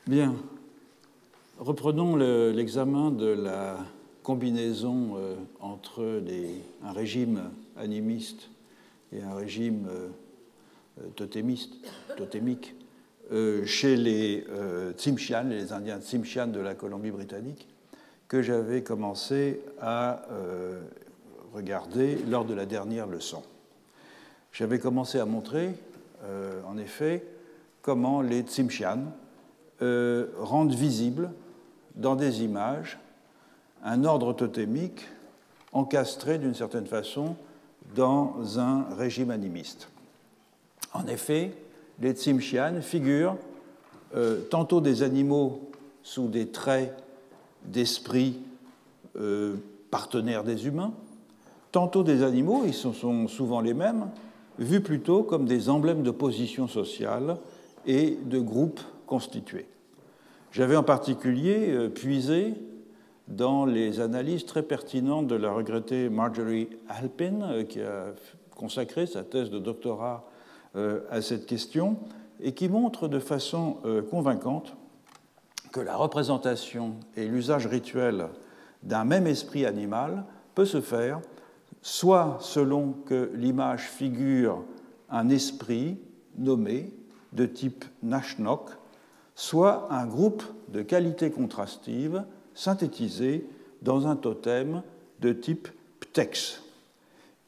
Bien. Reprenons l'examen de la combinaison entre un régime animiste et un régime totémique chez les Tsimshian, les Indiens Tsimshian de la Colombie-Britannique, que j'avais commencé à regarder lors de la dernière leçon. J'avais commencé à montrer, en effet, comment les Tsimshian rendent visible dans des images un ordre totémique encastré d'une certaine façon dans un régime animiste. En effet, les Tsimshian figurent tantôt des animaux sous des traits d'esprit partenaires des humains, tantôt des animaux, ils sont souvent les mêmes, vus plutôt comme des emblèmes de position sociale et de groupes constitués. J'avais en particulier puisé dans les analyses très pertinentes de la regrettée Marjorie Halpin, qui a consacré sa thèse de doctorat à cette question, et qui montre de façon convaincante que la représentation et l'usage rituel d'un même esprit animal peut se faire soit selon que l'image figure un esprit nommé de type Nashnok, soit un groupe de qualités contrastives synthétisées dans un totem de type Ptex.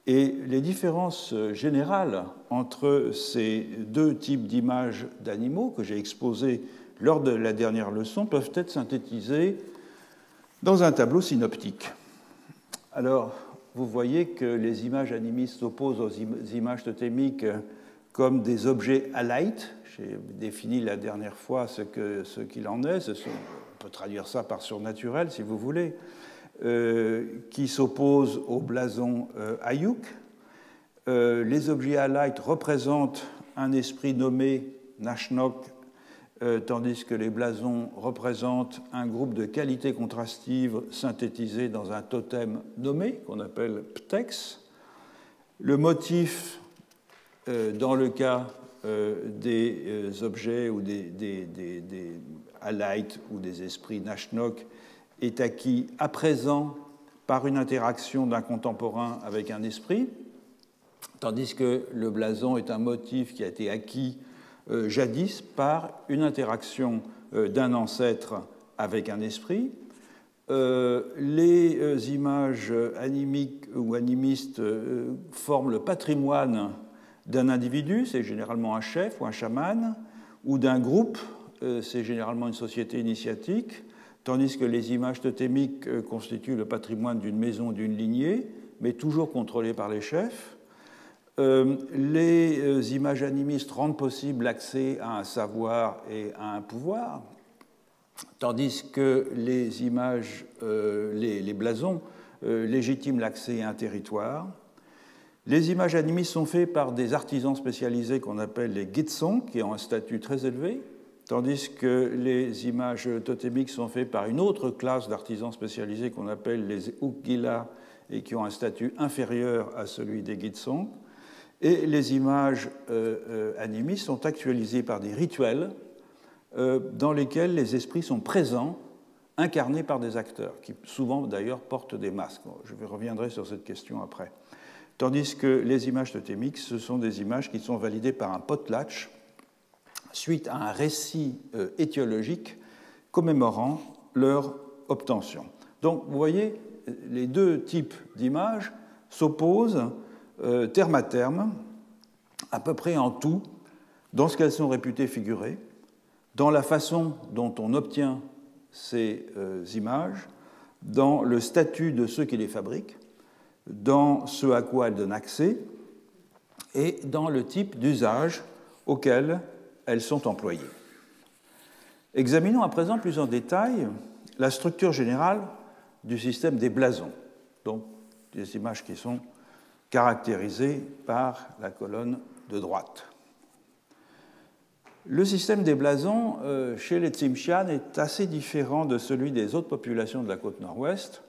Et les différences générales entre ces deux types d'images d'animaux que j'ai exposées lors de la dernière leçon peuvent être synthétisées dans un tableau synoptique. Alors, vous voyez que les images animistes s'opposent aux images totémiques comme des objets alight. J'ai défini la dernière fois ce qu'il en est. On peut traduire ça par surnaturel, si vous voulez, qui s'opposent au blason Ayuk. Les objets alight représentent un esprit nommé Nashnok, tandis que les blasons représentent un groupe de qualités contrastives synthétisées dans un totem nommé, qu'on appelle Ptex. Le motif, dans le cas des objets ou des alights ou des esprits Nashnok, est acquis à présent par une interaction d'un contemporain avec un esprit, tandis que le blason est un motif qui a été acquis jadis par une interaction d'un ancêtre avec un esprit. Les images animiques ou animistes forment le patrimoine d'un individu, c'est généralement un chef ou un chaman, ou d'un groupe, c'est généralement une société initiatique, tandis que les images totémiques constituent le patrimoine d'une maison, d'une lignée, mais toujours contrôlées par les chefs. Les images animistes rendent possible l'accès à un savoir et à un pouvoir, tandis que les images, les blasons légitiment l'accès à un territoire. Les images animistes sont faites par des artisans spécialisés qu'on appelle les Gitsong, qui ont un statut très élevé, tandis que les images totémiques sont faites par une autre classe d'artisans spécialisés qu'on appelle les Ukgila et qui ont un statut inférieur à celui des Gitsong. Et les images animistes sont actualisées par des rituels dans lesquels les esprits sont présents, incarnés par des acteurs, qui souvent d'ailleurs portent des masques. Je reviendrai sur cette question après. Tandis que les images totémiques, ce sont des images qui sont validées par un potlatch suite à un récit étiologique commémorant leur obtention. Donc, vous voyez, les deux types d'images s'opposent terme à terme, à peu près en tout, dans ce qu'elles sont réputées figurer, dans la façon dont on obtient ces images, dans le statut de ceux qui les fabriquent, dans ce à quoi elles donnent accès et dans le type d'usage auquel elles sont employées. Examinons à présent plus en détail la structure générale du système des blasons, donc des images qui sont caractérisées par la colonne de droite. Le système des blasons chez les Tsimshian est assez différent de celui des autres populations de la côte nord-ouest,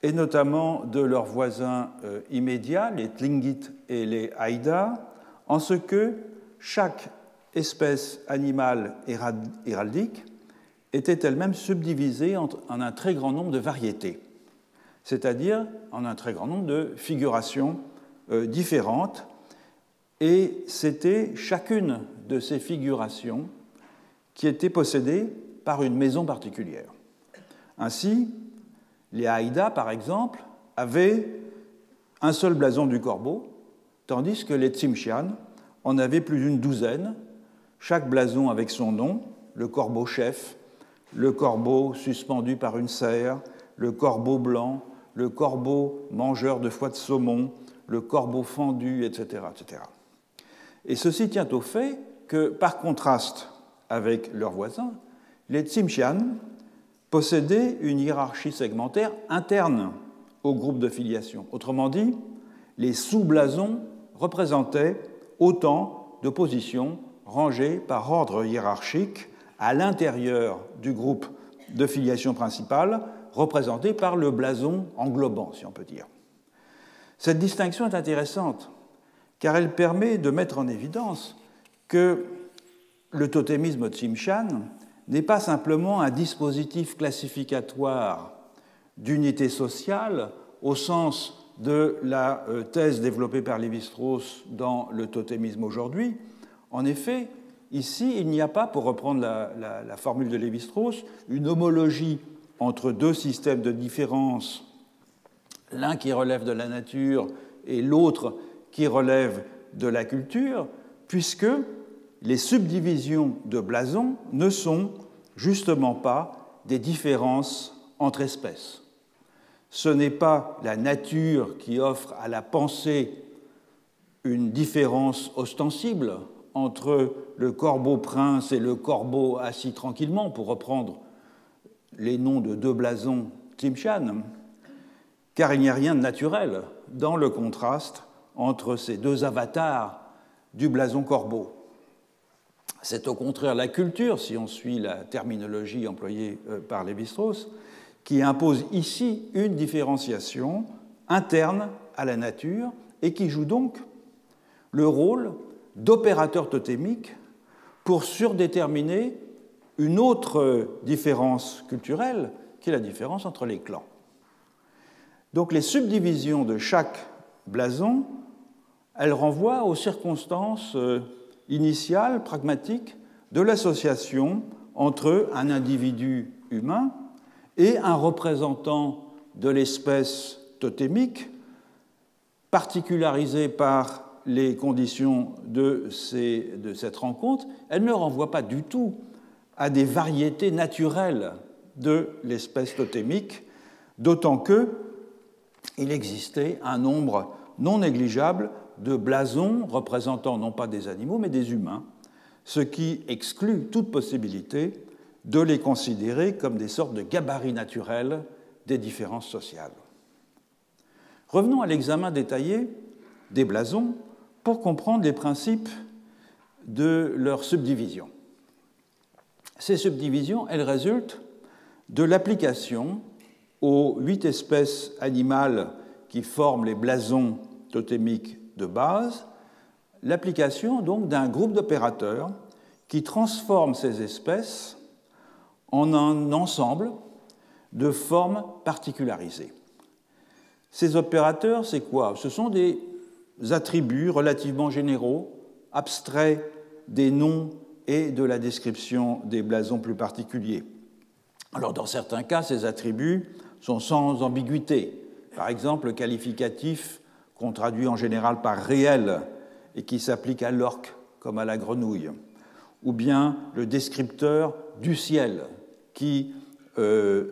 et notamment de leurs voisins immédiats, les Tlingit et les Haïda, en ce que chaque espèce animale héraldique était elle-même subdivisée en un très grand nombre de variétés, c'est-à-dire en un très grand nombre de figurations différentes, et c'était chacune de ces figurations qui était possédée par une maison particulière. Ainsi, les Haïda, par exemple, avaient un seul blason du corbeau, tandis que les Tsimshian en avaient plus d'une douzaine, chaque blason avec son nom, le corbeau chef, le corbeau suspendu par une serre, le corbeau blanc, le corbeau mangeur de foie de saumon, le corbeau fendu, etc., etc. Et ceci tient au fait que, par contraste avec leurs voisins, les Tsimshian possédaient une hiérarchie segmentaire interne au groupe de filiation. Autrement dit, les sous-blasons représentaient autant de positions rangées par ordre hiérarchique à l'intérieur du groupe de filiation principale, représenté par le blason englobant, si on peut dire. Cette distinction est intéressante, car elle permet de mettre en évidence que le totémisme Tsimshian n'est pas simplement un dispositif classificatoire d'unité sociale au sens de la thèse développée par Lévi-Strauss dans le totémisme aujourd'hui. En effet, ici, il n'y a pas, pour reprendre la formule de Lévi-Strauss, une homologie entre deux systèmes de différence, l'un qui relève de la nature et l'autre qui relève de la culture, puisque les subdivisions de blasons ne sont justement pas des différences entre espèces. Ce n'est pas la nature qui offre à la pensée une différence ostensible entre le corbeau prince et le corbeau assis tranquillement, pour reprendre les noms de deux blasons Tsimshian, car il n'y a rien de naturel dans le contraste entre ces deux avatars du blason corbeau. C'est au contraire la culture, si on suit la terminologie employée par Lévi-Strauss, qui impose ici une différenciation interne à la nature et qui joue donc le rôle d'opérateur totémique pour surdéterminer une autre différence culturelle, qui est la différence entre les clans. Donc les subdivisions de chaque blason, elles renvoient aux circonstances initiales, pragmatiques, de l'association entre un individu humain et un représentant de l'espèce totémique, particularisé par les conditions de cette rencontre. Elle ne renvoie pas du tout à des variétés naturelles de l'espèce totémique, d'autant qu'il existait un nombre non négligeable de blasons représentant non pas des animaux mais des humains, ce qui exclut toute possibilité de les considérer comme des sortes de gabarits naturels des différences sociales. Revenons à l'examen détaillé des blasons pour comprendre les principes de leur subdivision. Ces subdivisions, elles résultent de l'application aux 8 espèces animales qui forment les blasons totémiques de base, l'application donc d'un groupe d'opérateurs qui transforme ces espèces en un ensemble de formes particularisées. Ces opérateurs, c'est quoi? Ce sont des attributs relativement généraux, abstraits des noms et de la description des blasons plus particuliers. Alors, dans certains cas, ces attributs sont sans ambiguïté. Par exemple, le qualificatif qu'on traduit en général par réel et qui s'applique à l'orque comme à la grenouille, ou bien le descripteur du ciel qui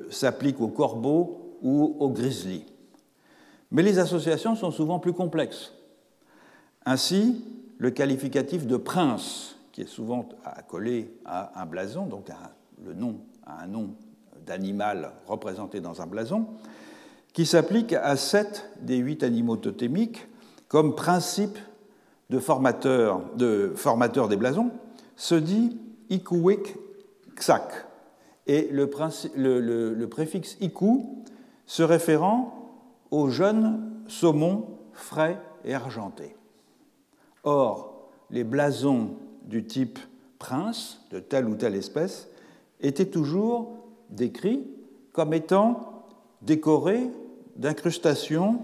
s'applique au corbeau ou au grizzly. Mais les associations sont souvent plus complexes. Ainsi, le qualificatif de prince, qui est souvent accolé à un blason, donc à un nom d'animal représenté dans un blason, qui s'applique à 7 des 8 animaux totémiques comme principe de formateur des blasons, se dit ikuwik ksak, et le préfixe iku se référant aux jeunes saumons frais et argentés. Or, les blasons du type prince, de telle ou telle espèce, étaient toujours décrits comme étant décorés d'incrustations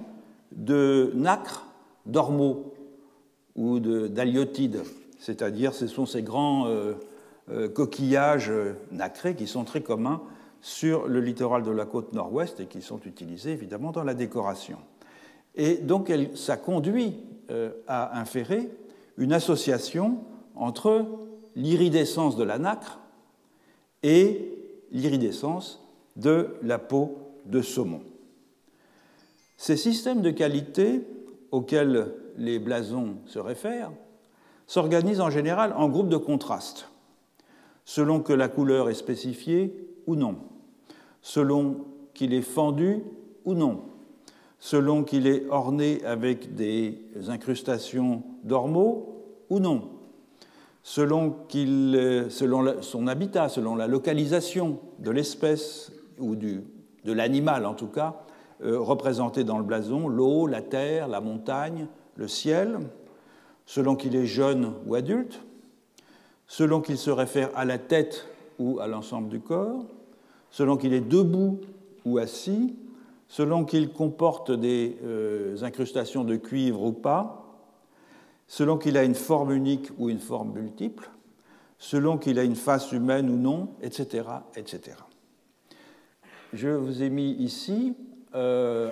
de nacre d'ormeaux ou d'haliotides, c'est-à-dire ce sont ces grands coquillages nacrés qui sont très communs sur le littoral de la côte nord-ouest et qui sont utilisés évidemment dans la décoration. Et donc ça conduit à inférer une association entre l'iridescence de la nacre et l'iridescence de la peau de saumon. Ces systèmes de qualité auxquels les blasons se réfèrent s'organisent en général en groupes de contraste, selon que la couleur est spécifiée ou non, selon qu'il est fendu ou non, selon qu'il est orné avec des incrustations d'ormeaux ou non, selon son habitat, selon la localisation de l'espèce ou de l'animal en tout cas, représenté dans le blason, l'eau, la terre, la montagne, le ciel, selon qu'il est jeune ou adulte, selon qu'il se réfère à la tête ou à l'ensemble du corps, selon qu'il est debout ou assis, selon qu'il comporte des incrustations de cuivre ou pas, selon qu'il a une forme unique ou une forme multiple, selon qu'il a une face humaine ou non, etc., etc. Je vous ai mis ici une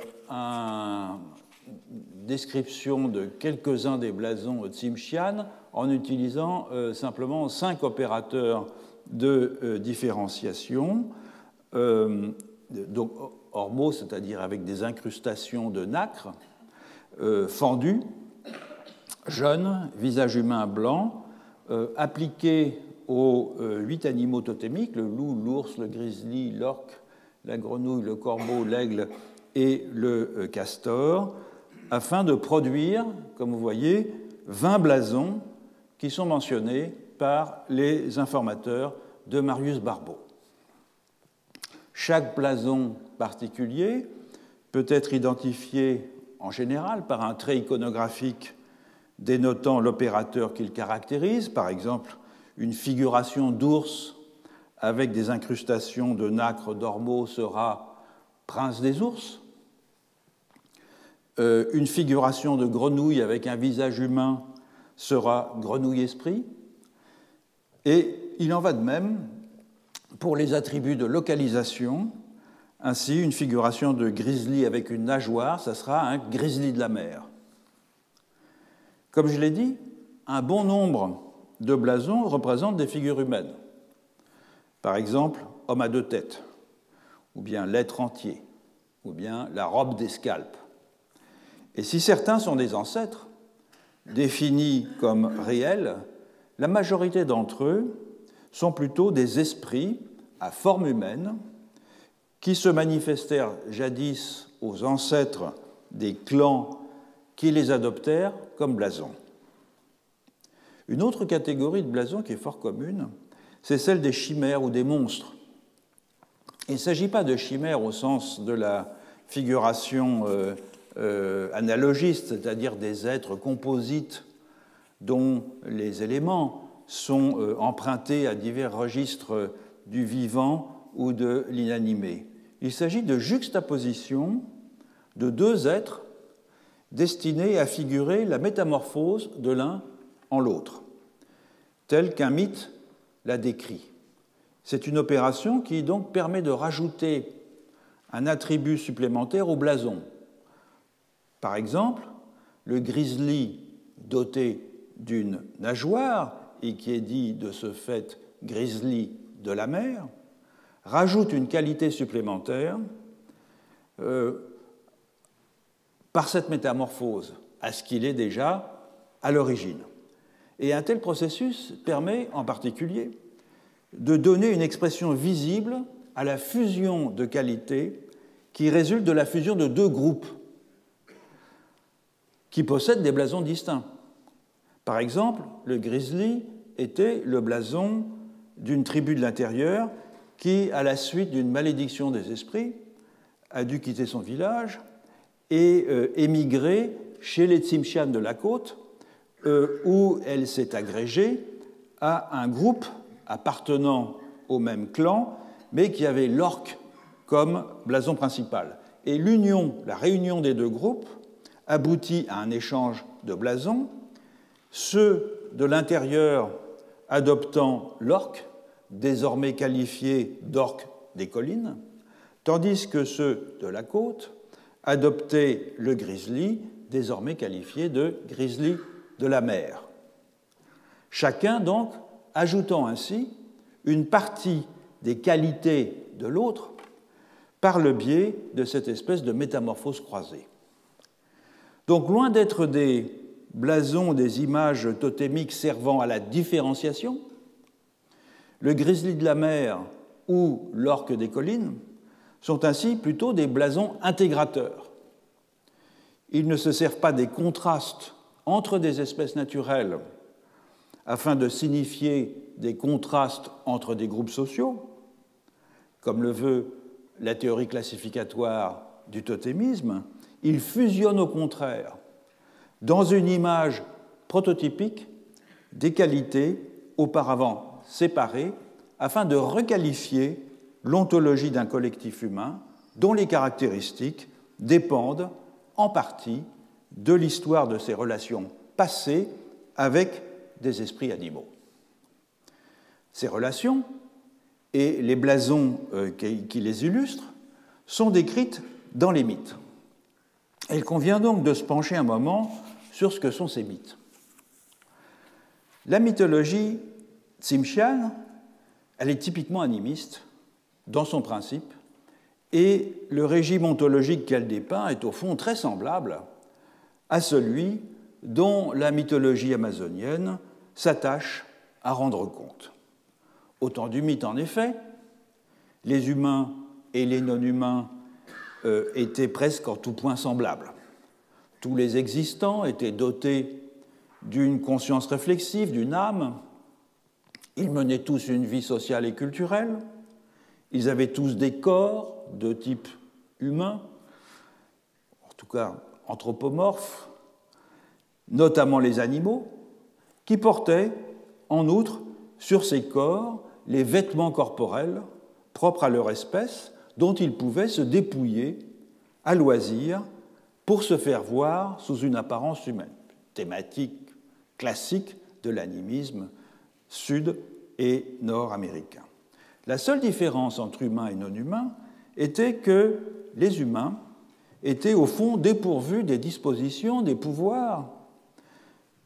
description de quelques-uns des blasons Tsimshian en utilisant simplement 5 opérateurs de différenciation, donc ormeaux, c'est-à-dire avec des incrustations de nacre, fendus, jeunes, visage humain blanc, appliqués aux 8 animaux totémiques, le loup, l'ours, le grizzly, l'orque, la grenouille, le corbeau, l'aigle et le castor, afin de produire, comme vous voyez, 20 blasons qui sont mentionnés par les informateurs de Marius Barbeau. Chaque blason particulier peut être identifié en général par un trait iconographique dénotant l'opérateur qu'il caractérise, par exemple une figuration d'ours avec des incrustations de nacre d'ormeaux sera prince des ours. Une figuration de grenouille avec un visage humain sera grenouille-esprit. Et il en va de même pour les attributs de localisation. Ainsi, une figuration de grizzly avec une nageoire, ça sera un grizzly de la mer. Comme je l'ai dit, un bon nombre de blasons représentent des figures humaines. Par exemple, homme à 2 têtes, ou bien l'être entier, ou bien la robe des scalpes. Et si certains sont des ancêtres, définis comme réels, la majorité d'entre eux sont plutôt des esprits à forme humaine qui se manifestèrent jadis aux ancêtres des clans qui les adoptèrent comme blasons. Une autre catégorie de blasons qui est fort commune, c'est celle des chimères ou des monstres. Il ne s'agit pas de chimères au sens de la figuration analogiste, c'est-à-dire des êtres composites dont les éléments sont empruntés à divers registres du vivant ou de l'inanimé. Il s'agit de juxtaposition de 2 êtres destinés à figurer la métamorphose de l'un en l'autre, tel qu'un mythe la décrit. C'est une opération qui donc permet de rajouter un attribut supplémentaire au blason. Par exemple, le grizzly doté d'une nageoire et qui est dit de ce fait grizzly de la mer rajoute une qualité supplémentaire par cette métamorphose à ce qu'il est déjà à l'origine. Et un tel processus permet en particulier de donner une expression visible à la fusion de qualités qui résulte de la fusion de 2 groupes qui possèdent des blasons distincts. Par exemple, le grizzly était le blason d'une tribu de l'intérieur qui, à la suite d'une malédiction des esprits, a dû quitter son village et émigrer chez les Tsimshian de la côte, où elle s'est agrégée à un groupe appartenant au même clan, mais qui avaient l'orque comme blason principal. Et la réunion des deux groupes aboutit à un échange de blasons, ceux de l'intérieur adoptant l'orque, désormais qualifié d'orque des collines, tandis que ceux de la côte adoptaient le grizzly, désormais qualifié de grizzly de la mer. Chacun, donc, ajoutant ainsi une partie des qualités de l'autre par le biais de cette espèce de métamorphose croisée. Donc, loin d'être des blasons, des images totémiques servant à la différenciation, le grizzly de la mer ou l'orque des collines sont ainsi plutôt des blasons intégrateurs. Ils ne se servent pas des contrastes entre des espèces naturelles afin de signifier des contrastes entre des groupes sociaux, comme le veut la théorie classificatoire du totémisme. Ils fusionnent au contraire dans une image prototypique des qualités auparavant séparées afin de requalifier l'ontologie d'un collectif humain dont les caractéristiques dépendent en partie de l'histoire de ses relations passées avec des esprits animaux. Ces relations et les blasons qui les illustrent sont décrites dans les mythes. Il convient donc de se pencher un moment sur ce que sont ces mythes. La mythologie tsimshiane, elle est typiquement animiste dans son principe, et le régime ontologique qu'elle dépeint est au fond très semblable à celui dont la mythologie amazonienne s'attache à rendre compte. Au temps du mythe, en effet, les humains et les non-humains étaient presque en tout point semblables. Tous les existants étaient dotés d'une conscience réflexive, d'une âme. Ils menaient tous une vie sociale et culturelle. Ils avaient tous des corps de type humain, en tout cas anthropomorphes, notamment les animaux, qui portaient en outre sur ces corps les vêtements corporels propres à leur espèce, dont ils pouvaient se dépouiller à loisir pour se faire voir sous une apparence humaine, thématique classique de l'animisme sud- et nord-américain. La seule différence entre humains et non-humains était que les humains étaient au fond dépourvus des dispositions, des pouvoirs,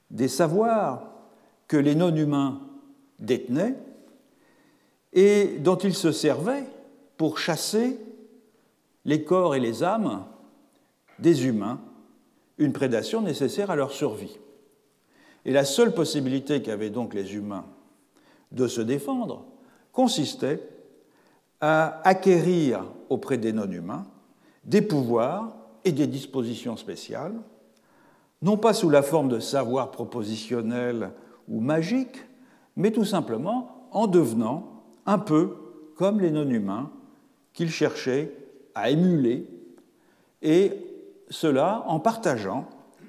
des savoirs que les non-humains détenaient et dont ils se servaient pour chasser les corps et les âmes des humains, une prédation nécessaire à leur survie. Et la seule possibilité qu'avaient donc les humains de se défendre consistait à acquérir auprès des non-humains des pouvoirs et des dispositions spéciales, non pas sous la forme de savoirs propositionnels ou magiques, mais tout simplement en devenant un peu comme les non-humains qu'ils cherchaient à émuler, et cela en partageant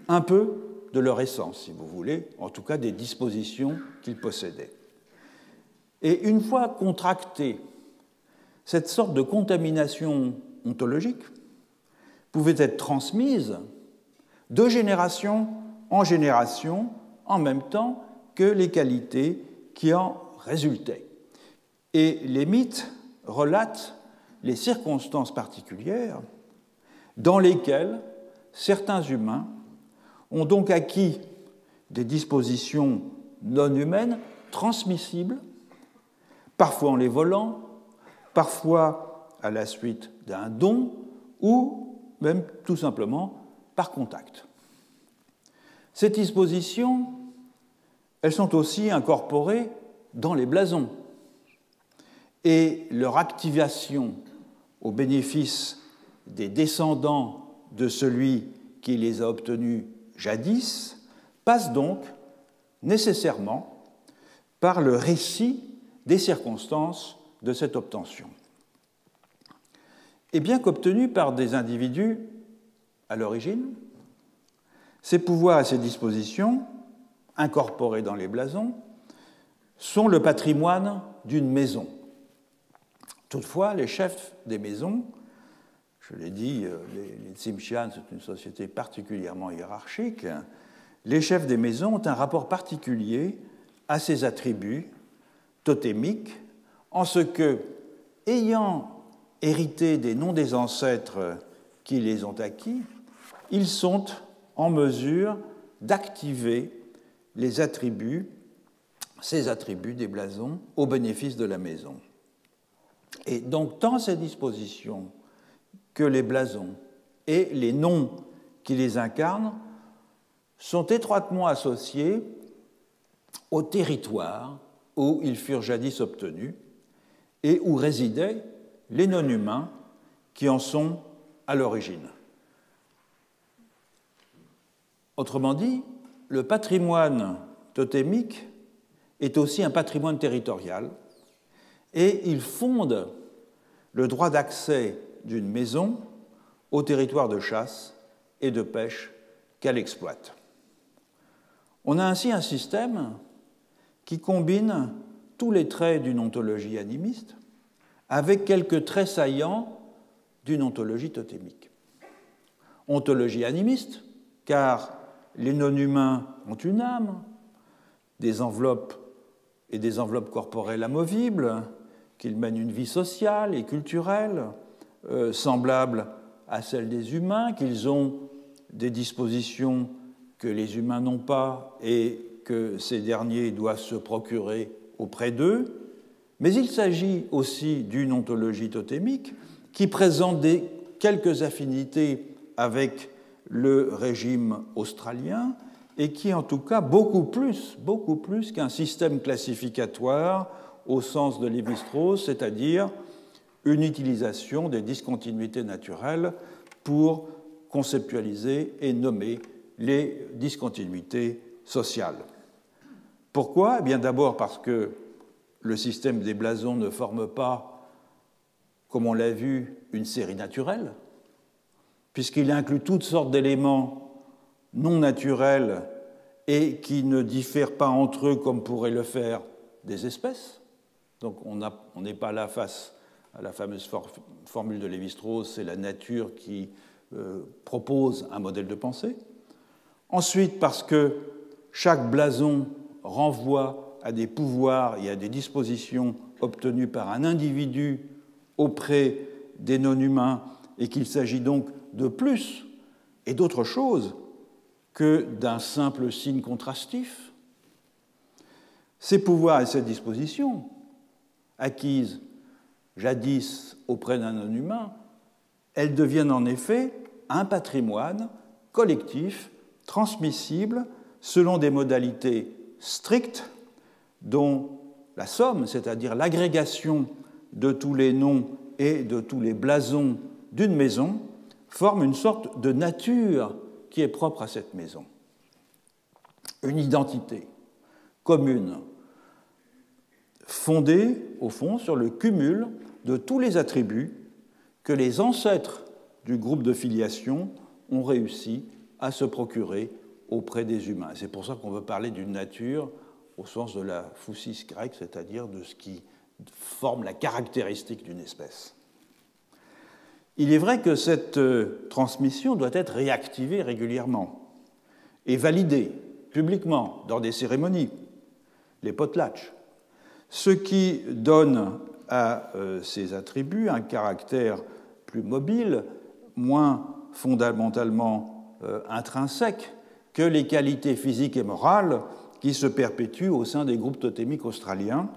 un peu de leur essence, si vous voulez, en tout cas des dispositions qu'ils possédaient. Et une fois contractée, cette sorte de contamination ontologique pouvait être transmise de génération en génération en même temps que les qualités qui en résultaient. Et les mythes relatent les circonstances particulières dans lesquelles certains humains ont donc acquis des dispositions non humaines transmissibles, parfois en les volant, parfois à la suite d'un don ou même tout simplement par contact. Ces dispositions, elles sont aussi incorporées dans les blasons et leur activation au bénéfice des descendants de celui qui les a obtenus jadis passe donc nécessairement par le récit des circonstances de cette obtention. Et bien qu'obtenus par des individus à l'origine, ces pouvoirs et ces dispositions, incorporés dans les blasons, sont le patrimoine d'une maison, Toutefois, les chefs des maisons, je l'ai dit, les Tsimshian, c'est une société particulièrement hiérarchique, les chefs des maisons ont un rapport particulier à ces attributs totémiques, en ce que, ayant hérité des noms des ancêtres qui les ont acquis, ils sont en mesure d'activer les attributs, ces attributs des blasons, au bénéfice de la maison. Et donc, tant ces dispositions que les blasons et les noms qui les incarnent sont étroitement associés au territoire où ils furent jadis obtenus et où résidaient les non-humains qui en sont à l'origine. Autrement dit, le patrimoine totémique est aussi un patrimoine territorial et il fonde le droit d'accès d'une maison au territoire de chasse et de pêche qu'elle exploite. On a ainsi un système qui combine tous les traits d'une ontologie animiste avec quelques traits saillants d'une ontologie totémique. Ontologie animiste, car les non-humains ont une âme, des enveloppes et des enveloppes corporelles amovibles, qu'ils mènent une vie sociale et culturelle semblable à celle des humains, qu'ils ont des dispositions que les humains n'ont pas et que ces derniers doivent se procurer auprès d'eux. Mais il s'agit aussi d'une ontologie totémique qui présente quelques affinités avec le régime australien et qui, en tout cas, beaucoup plus qu'un système classificatoire au sens de Lévi-Strauss, c'est-à-dire une utilisation des discontinuités naturelles pour conceptualiser et nommer les discontinuités sociales. Pourquoi ? Eh bien, d'abord parce que le système des blasons ne forme pas, comme on l'a vu, une série naturelle, puisqu'il inclut toutes sortes d'éléments non naturels et qui ne diffèrent pas entre eux comme pourraient le faire des espèces. Donc on n'est pas là face à la fameuse formule de Lévi-Strauss, c'est la nature qui propose un modèle de pensée. Ensuite, parce que chaque blason renvoie à des pouvoirs et à des dispositions obtenues par un individu auprès des non-humains et qu'il s'agit donc de plus et d'autre chose que d'un simple signe contrastif. Ces pouvoirs et ces dispositions, acquises jadis auprès d'un non-humain, elles deviennent en effet un patrimoine collectif, transmissible, selon des modalités strictes dont la somme, c'est-à-dire l'agrégation de tous les noms et de tous les blasons d'une maison, forme une sorte de nature qui est propre à cette maison. Une identité commune, fondée, au fond, sur le cumul de tous les attributs que les ancêtres du groupe de filiation ont réussi à se procurer auprès des humains. C'est pour ça qu'on veut parler d'une nature au sens de la physis grecque, c'est-à-dire de ce qui forme la caractéristique d'une espèce. Il est vrai que cette transmission doit être réactivée régulièrement et validée publiquement dans des cérémonies, les potlatches, ce qui donne à ces attributs un caractère plus mobile, moins fondamentalement intrinsèque que les qualités physiques et morales qui se perpétuent au sein des groupes totémiques australiens.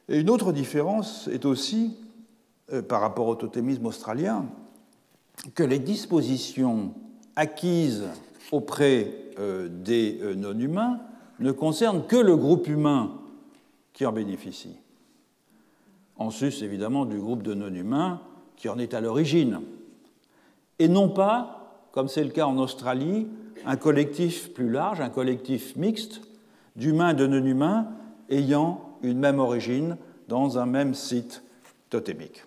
Et une autre différence est aussi, par rapport au totémisme australien, que les dispositions acquises auprès des non-humains ne concernent que le groupe humain qui en bénéficie, en sus évidemment du groupe de non-humains qui en est à l'origine, et non pas, comme c'est le cas en Australie, un collectif plus large, un collectif mixte d'humains et de non-humains ayant une même origine dans un même site totémique.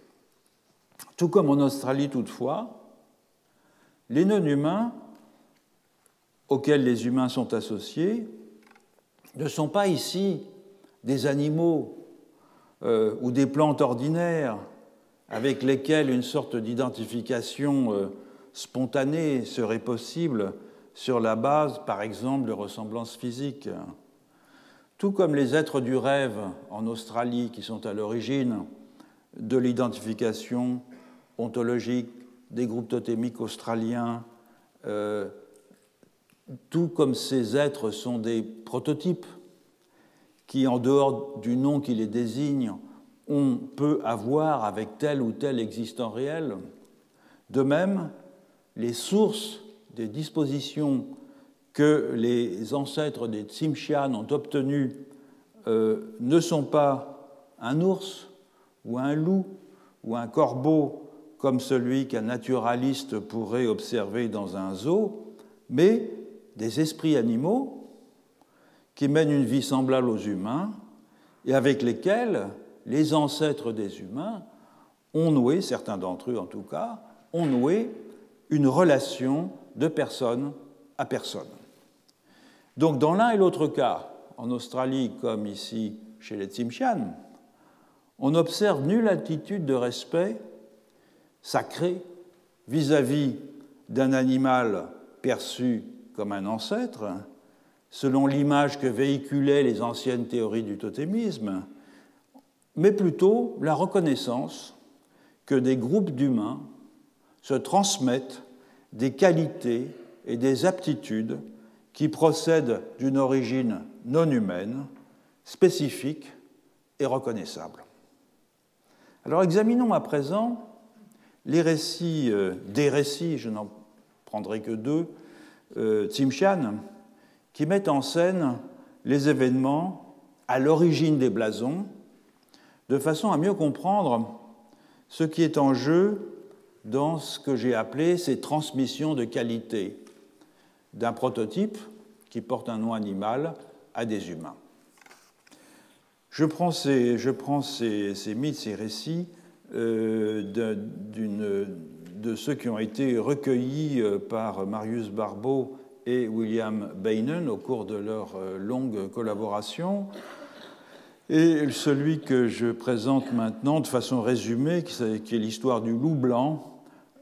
Tout comme en Australie toutefois, les non-humains auxquels les humains sont associés ne sont pas ici des animaux ou des plantes ordinaires avec lesquelles une sorte d'identification spontanée serait possible sur la base, par exemple, de ressemblances physiques. Tout comme les êtres du rêve en Australie qui sont à l'origine de l'identification ontologique des groupes totémiques australiens, tout comme ces êtres sont des prototypes qui, en dehors du nom qui les désigne, on peut avoir avec tel ou tel existant réel. De même, les sources des dispositions que les ancêtres des Tsimshian ont obtenues ne sont pas un ours ou un loup ou un corbeau comme celui qu'un naturaliste pourrait observer dans un zoo, mais des esprits animaux qui mènent une vie semblable aux humains et avec lesquels les ancêtres des humains ont noué, certains d'entre eux en tout cas, ont noué une relation de personne à personne. Donc dans l'un et l'autre cas, en Australie comme ici chez les Tsimshian, on n'observe nulle attitude de respect sacré vis-à-vis d'un animal perçu comme un ancêtre, selon l'image que véhiculaient les anciennes théories du totémisme, mais plutôt la reconnaissance que des groupes d'humains se transmettent des qualités et des aptitudes qui procèdent d'une origine non humaine, spécifique et reconnaissable. Alors examinons à présent les récits, des récits, je n'en prendrai que deux, Tsimshian, qui mettent en scène les événements à l'origine des blasons, de façon à mieux comprendre ce qui est en jeu dans ce que j'ai appelé ces transmissions de qualité d'un prototype qui porte un nom animal à des humains. Je prends ces mythes, ces récits de ceux qui ont été recueillis par Marius Barbeau et William Beinen au cours de leur longue collaboration. Et celui que je présente maintenant de façon résumée, qui est l'histoire du loup blanc,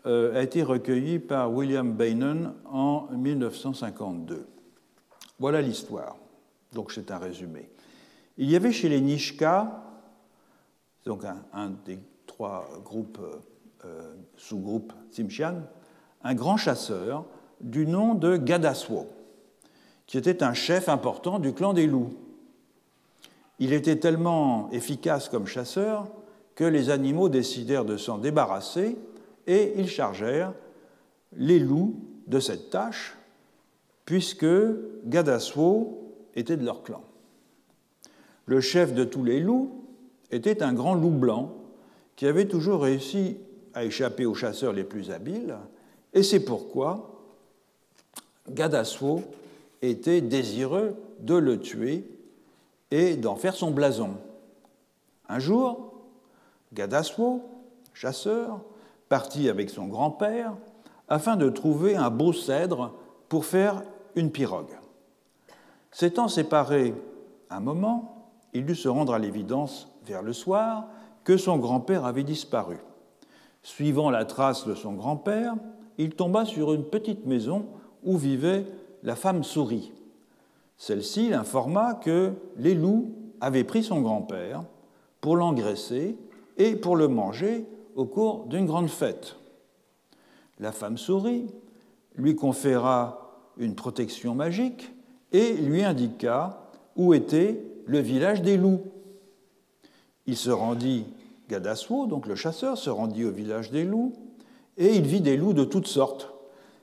a été recueilli par William Beinen en 1952. Voilà l'histoire. Donc c'est un résumé. Il y avait chez les Nishka, donc un des trois groupes, sous-groupes Tsimshian, un grand chasseur du nom de Gadaswo, qui était un chef important du clan des loups. Il était tellement efficace comme chasseur que les animaux décidèrent de s'en débarrasser et ils chargèrent les loups de cette tâche, puisque Gadaswo était de leur clan. Le chef de tous les loups était un grand loup blanc qui avait toujours réussi à échapper aux chasseurs les plus habiles, et c'est pourquoi Gadaswo était désireux de le tuer et d'en faire son blason. Un jour, Gadaswo, chasseur, partit avec son grand-père afin de trouver un beau cèdre pour faire une pirogue. S'étant séparés un moment, il dut se rendre à l'évidence vers le soir que son grand-père avait disparu. Suivant la trace de son grand-père, il tomba sur une petite maison où vivait la femme souris. Celle-ci l'informa que les loups avaient pris son grand-père pour l'engraisser et pour le manger au cours d'une grande fête. La femme souris lui conféra une protection magique et lui indiqua où était le village des loups. Il se rendit, Gadaswo, donc le chasseur, se rendit au village des loups et il vit des loups de toutes sortes.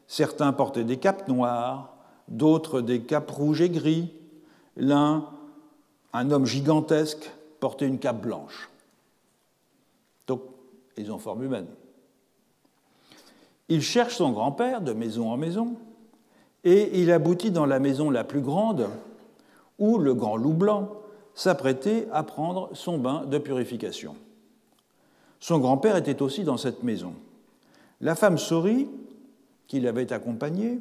Certains portaient des capes noires, d'autres des capes rouges et gris. L'un, un homme gigantesque, portait une cape blanche. Donc, ils ont forme humaine. Il cherche son grand-père de maison en maison et il aboutit dans la maison la plus grande où le grand loup blanc s'apprêtait à prendre son bain de purification. Son grand-père était aussi dans cette maison. La femme souris, qui l'avait accompagné,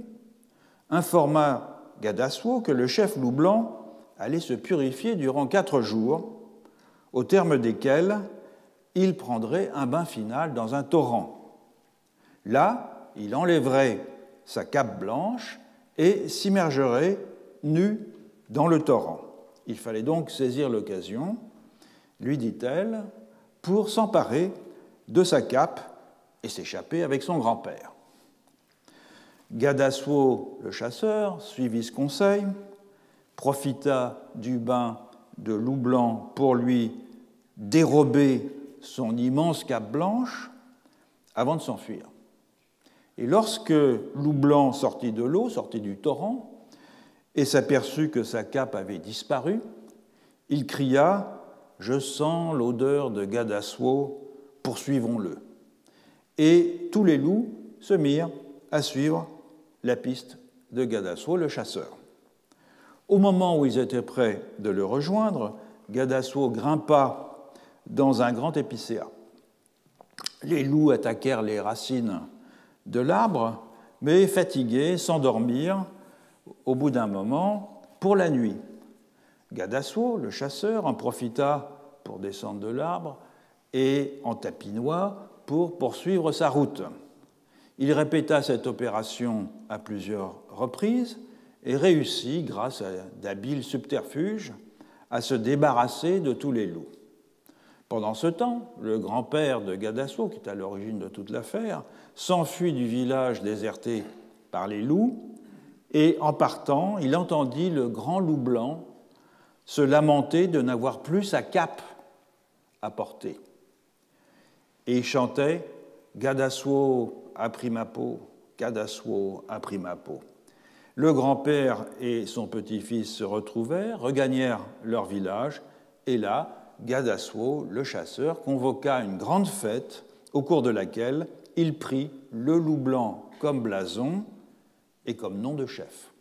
informa Gadaswo que le chef loup blanc allait se purifier durant 4 jours au terme desquels il prendrait un bain final dans un torrent. Là, il enlèverait sa cape blanche et s'immergerait nu dans le torrent. Il fallait donc saisir l'occasion, lui dit-elle, pour s'emparer de sa cape et s'échapper avec son grand-père. Gadassuo, le chasseur, suivit ce conseil, profita du bain de loup blanc pour lui dérober son immense cape blanche avant de s'enfuir. Et lorsque loup blanc sortit de l'eau, sortit du torrent, et s'aperçut que sa cape avait disparu, il cria « Je sens l'odeur de Gadassuo, poursuivons-le ». Et tous les loups se mirent à suivre la piste de Gadassuo, le chasseur. Au moment où ils étaient prêts de le rejoindre, Gadassuo grimpa dans un grand épicéa. Les loups attaquèrent les racines de l'arbre, mais fatigués, s'endormirent au bout d'un moment pour la nuit. Gadassuo, le chasseur, en profita pour descendre de l'arbre et en tapinois pour poursuivre sa route. Il répéta cette opération à plusieurs reprises et réussit, grâce à d'habiles subterfuges, à se débarrasser de tous les loups. Pendant ce temps, le grand-père de Gadassuo, qui est à l'origine de toute l'affaire, s'enfuit du village déserté par les loups et, en partant, il entendit le grand loup blanc se lamenter de n'avoir plus sa cape à porter. Et il chantait « Gadassuo a pris ma peau, Gadassuo a pris ma peau ». Le grand-père et son petit-fils se retrouvèrent, regagnèrent leur village, et là, Gadassuo, le chasseur, convoqua une grande fête au cours de laquelle il prit le loup blanc comme blason et comme nom de chef.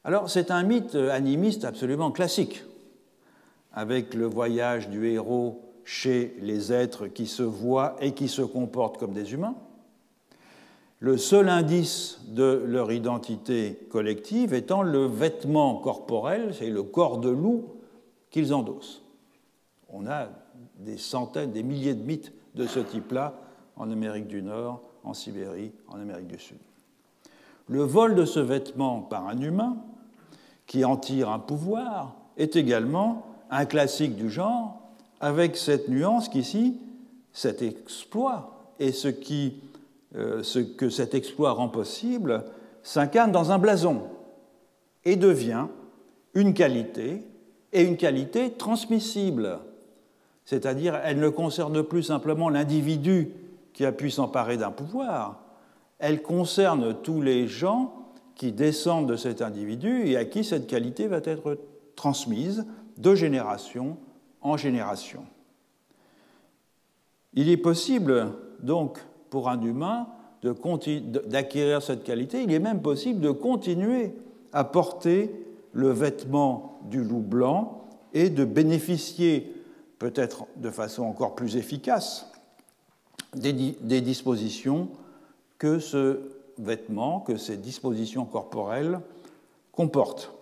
Alors, c'est un mythe animiste absolument classique, avec le voyage du héros chez les êtres qui se voient et qui se comportent comme des humains. Le seul indice de leur identité collective étant le vêtement corporel, c'est le corps de loup qu'ils endossent. On a des centaines, des milliers de mythes de ce type-là en Amérique du Nord, en Sibérie, en Amérique du Sud. Le vol de ce vêtement par un humain, qui en tire un pouvoir, est également un classique du genre, avec cette nuance qu'ici, cet exploit et ce que cet exploit rend possible s'incarne dans un blason et devient une qualité, et une qualité transmissible. C'est-à-dire, elle ne concerne plus simplement l'individu qui a pu s'emparer d'un pouvoir, elle concerne tous les gens qui descendent de cet individu et à qui cette qualité va être transmise de génération en génération. Il est possible, donc, pour un humain d'acquérir cette qualité, il est même possible de continuer à porter le vêtement du loup blanc et de bénéficier, peut-être de façon encore plus efficace, des dispositions que ce vêtement, que ces dispositions corporelles comportent.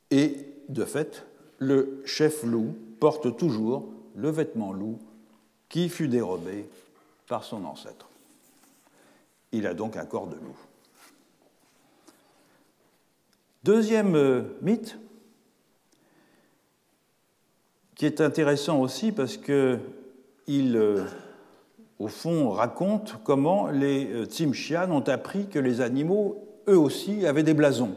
Et, de fait, le chef loup porte toujours le vêtement loup qui fut dérobé par son ancêtre. Il a donc un corps de loup. Deuxième mythe, qui est intéressant aussi parce qu'il, au fond, raconte comment les Tsimshian ont appris que les animaux, eux aussi, avaient des blasons.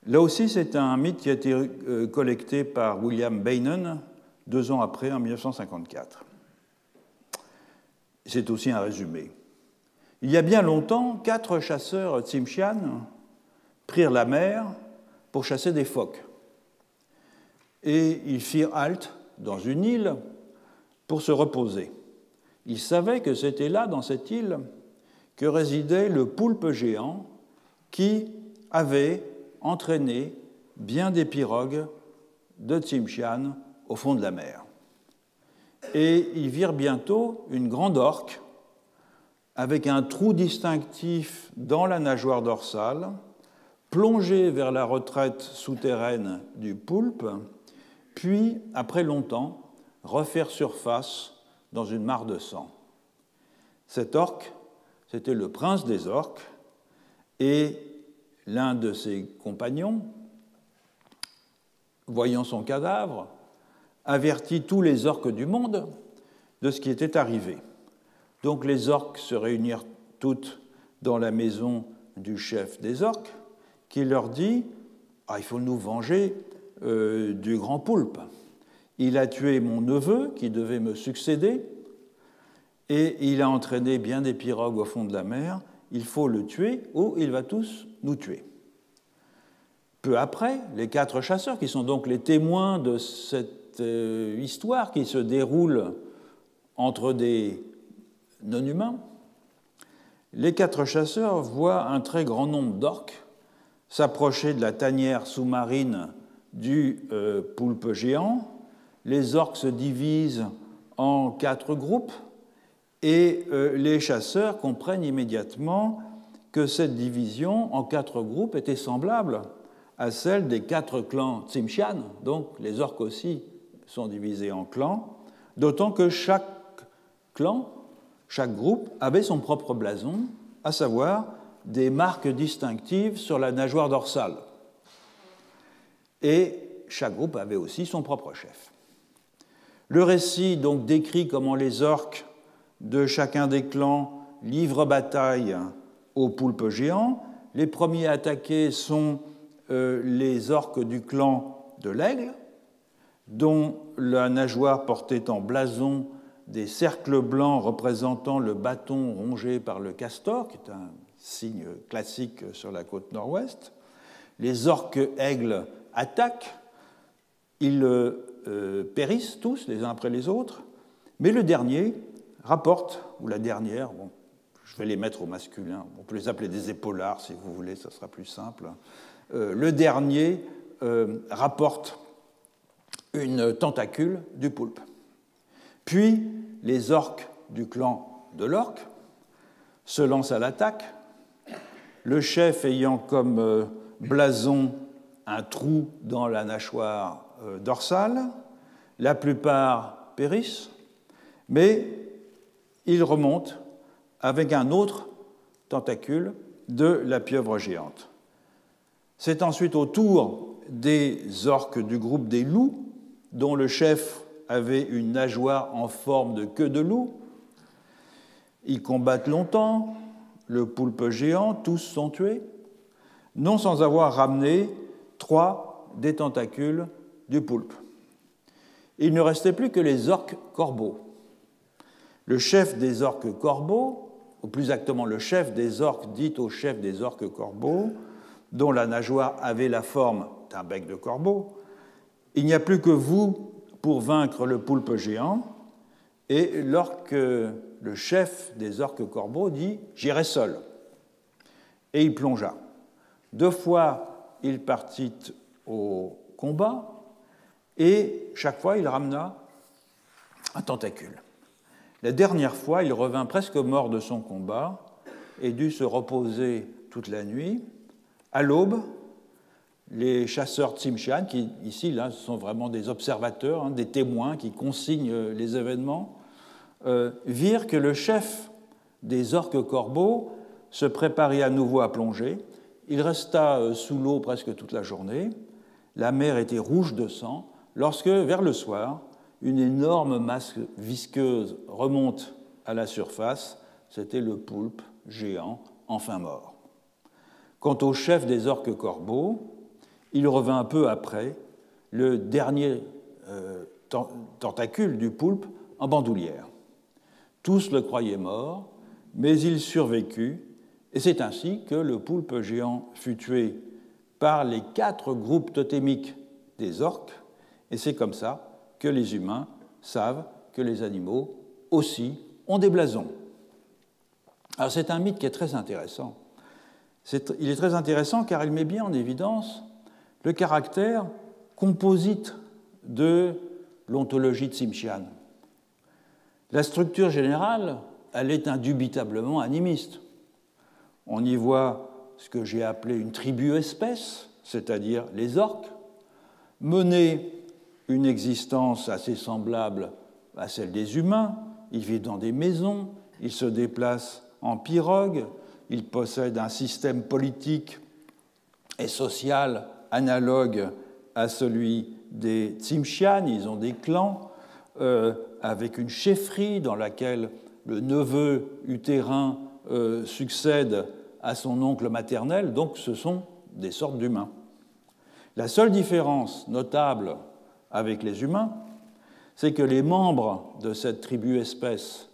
Là aussi, c'est un mythe qui a été collecté par William Beynon 2 ans après, en 1954. C'est aussi un résumé. Il y a bien longtemps, 4 chasseurs Tsimshian prirent la mer pour chasser des phoques. Et ils firent halte dans une île pour se reposer. Ils savaient que c'était là, dans cette île, que résidait le poulpe géant qui avait entraîné bien des pirogues de Tsimshian au fond de la mer. Et ils virent bientôt une grande orque avec un trou distinctif dans la nageoire dorsale, plonger vers la retraite souterraine du poulpe, puis, après longtemps, refaire surface dans une mare de sang. Cet orque, c'était le prince des orques, et l'un de ses compagnons, voyant son cadavre, avertit tous les orques du monde de ce qui était arrivé. Donc les orques se réunirent toutes dans la maison du chef des orques, qui leur dit « il faut nous venger du grand poulpe. Il a tué mon neveu qui devait me succéder, et il a entraîné bien des pirogues au fond de la mer. Il faut le tuer ou il va tous nous tuer. » Peu après, les 4 chasseurs, qui sont donc les témoins de cette histoire qui se déroule entre des non-humains, les 4 chasseurs voient un très grand nombre d'orques s'approcher de la tanière sous-marine du poulpe géant. Les orques se divisent en 4 groupes et les chasseurs comprennent immédiatement que cette division en 4 groupes était semblable à celle des 4 clans Tsimshian, donc les orques aussi sont divisés en clans, d'autant que chaque clan, chaque groupe avait son propre blason, à savoir des marques distinctives sur la nageoire dorsale. Et chaque groupe avait aussi son propre chef. Le récit donc décrit comment les orques de chacun des clans livrent bataille au poulpe géant. Les premiers attaqués sont les orques du clan de l'aigle, dont la nageoire portait en blason des cercles blancs représentant le bâton rongé par le castor, qui est un signe classique sur la côte nord-ouest. Les orques aigles attaquent, ils périssent tous les uns après les autres, mais le dernier rapporte, ou la dernière, bon, je vais les mettre au masculin, on peut les appeler des épaulards si vous voulez, ça sera plus simple. Le dernier rapporte une tentacule du poulpe. Puis les orques du clan de l'orque se lancent à l'attaque, le chef ayant comme blason un trou dans la nageoire dorsale. La plupart périssent, mais il remonte avec un autre tentacule de la pieuvre géante. C'est ensuite au tour des orques du groupe des loups, dont le chef avait une nageoire en forme de queue de loup. Ils combattent longtemps, le poulpe géant, tous sont tués, non sans avoir ramené 3 des tentacules du poulpe. Il ne restait plus que les orques corbeaux. Le chef des orques corbeaux, ou plus exactement le chef des orques dit au chef des orques corbeaux, dont la nageoire avait la forme d'un bec de corbeau, il n'y a plus que vous pour vaincre le poulpe géant. Et l'orque, le chef des orques corbeaux dit « j'irai seul ». Et il plongea. 2 fois, il partit au combat, et chaque fois, il ramena un tentacule. La dernière fois, il revint presque mort de son combat et dut se reposer toute la nuit. À l'aube, les chasseurs Tsimshian, qui ici là, sont vraiment des observateurs, des témoins qui consignent les événements, virent que le chef des orques corbeaux se préparait à nouveau à plonger. Il resta sous l'eau presque toute la journée. La mer était rouge de sang, lorsque, vers le soir, une énorme masse visqueuse remonte à la surface. C'était le poulpe géant, enfin mort. Quant au chef des orques corbeaux, il revint peu après, le dernier tentacule du poulpe en bandoulière. Tous le croyaient mort, mais il survécut, et c'est ainsi que le poulpe géant fut tué par les 4 groupes totémiques des orques, et c'est comme ça que les humains savent que les animaux aussi ont des blasons. Alors c'est un mythe qui est très intéressant. Il est très intéressant car il met bien en évidence le caractère composite de l'ontologie Tsimshian. La structure générale, elle est indubitablement animiste. On y voit ce que j'ai appelé une tribu-espèce, c'est-à-dire les orques, mener une existence assez semblable à celle des humains. Ils vivent dans des maisons, ils se déplacent en pirogue, ils possèdent un système politique et social analogue à celui des Tsimshian. Ils ont des clans avec une chefferie dans laquelle le neveu utérin succède à son oncle maternel, donc ce sont des sortes d'humains. La seule différence notable avec les humains, c'est que les membres de cette tribu-espèce,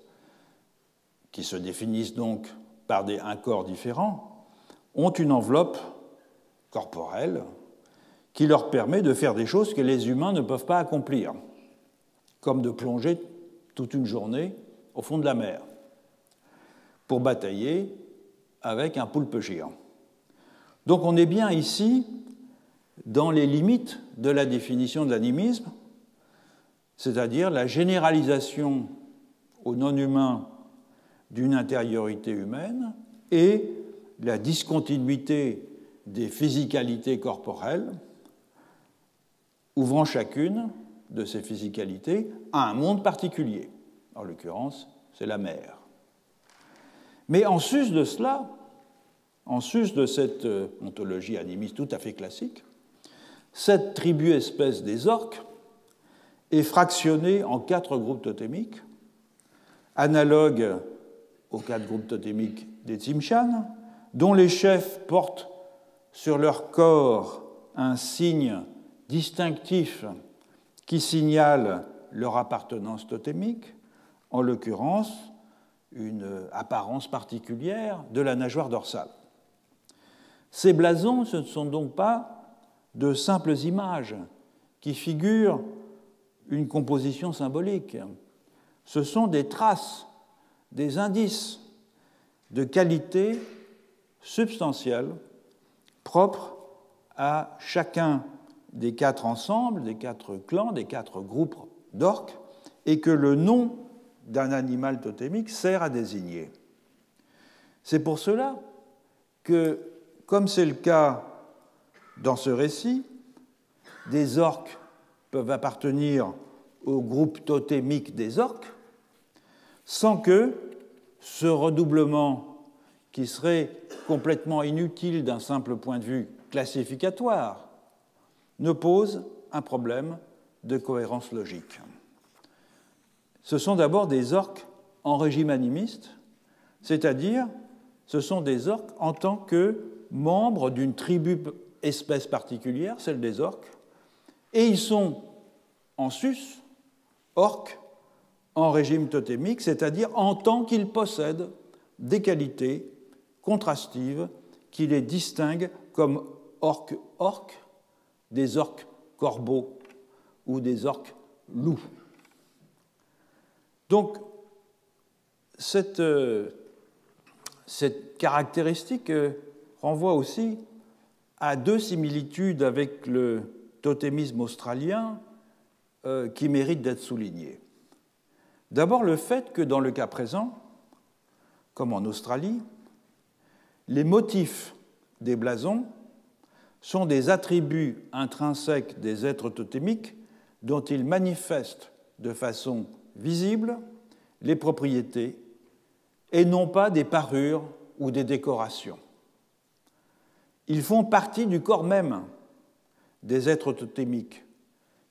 qui se définissent donc par un corps différent, ont une enveloppe corporelle qui leur permet de faire des choses que les humains ne peuvent pas accomplir, comme de plonger toute une journée au fond de la mer pour batailler avec un poulpe géant. Donc on est bien ici dans les limites de la définition de l'animisme, c'est-à-dire la généralisation aux non-humains d'une intériorité humaine et la discontinuité des physicalités corporelles, ouvrant chacune de ces physicalités à un monde particulier. En l'occurrence, c'est la mer. Mais en sus de cela, en sus de cette ontologie animiste tout à fait classique, cette tribu-espèce des orques est fractionnée en 4 groupes totémiques, analogues aux 4 groupes totémiques des Tsimshian, dont les chefs portent sur leur corps un signe distinctif qui signale leur appartenance totémique, en l'occurrence une apparence particulière de la nageoire dorsale. Ces blasons, ce ne sont donc pas de simples images qui figurent une composition symbolique. Ce sont des traces, des indices de qualité substantielle propres à chacun des 4 ensembles, des 4 clans, des 4 groupes d'orques, et que le nom d'un animal totémique sert à désigner. C'est pour cela que, comme c'est le cas dans ce récit, des orques peuvent appartenir au groupe totémique des orques sans que ce redoublement, qui serait complètement inutile d'un simple point de vue classificatoire, ne pose un problème de cohérence logique. Ce sont d'abord des orques en régime animiste, c'est-à-dire ce sont des orques en tant que membres d'une tribu-espèce particulière, celle des orques, et ils sont en sus, orques, en régime totémique, c'est-à-dire en tant qu'ils possèdent des qualités contrastives qui les distinguent comme orques-orques, des orques corbeaux ou des orques loups. Donc, cette caractéristique renvoie aussi à 2 similitudes avec le totémisme australien qui méritent d'être soulignées. D'abord, le fait que dans le cas présent, comme en Australie, les motifs des blasons sont des attributs intrinsèques des êtres totémiques dont ils manifestent de façon visible les propriétés et non pas des parures ou des décorations. Ils font partie du corps même des êtres totémiques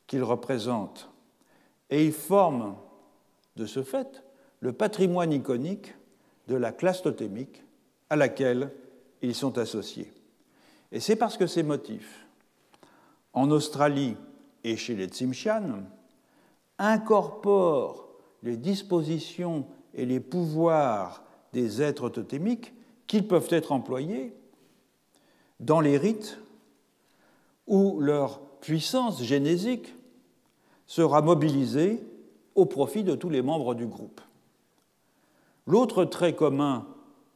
qu'ils représentent et ils forment de ce fait le patrimoine iconique de la classe totémique à laquelle ils sont associés. Et c'est parce que ces motifs, en Australie et chez les Tsimshian, incorporent les dispositions et les pouvoirs des êtres totémiques qu'ils peuvent être employés dans les rites où leur puissance génésique sera mobilisée au profit de tous les membres du groupe. L'autre trait commun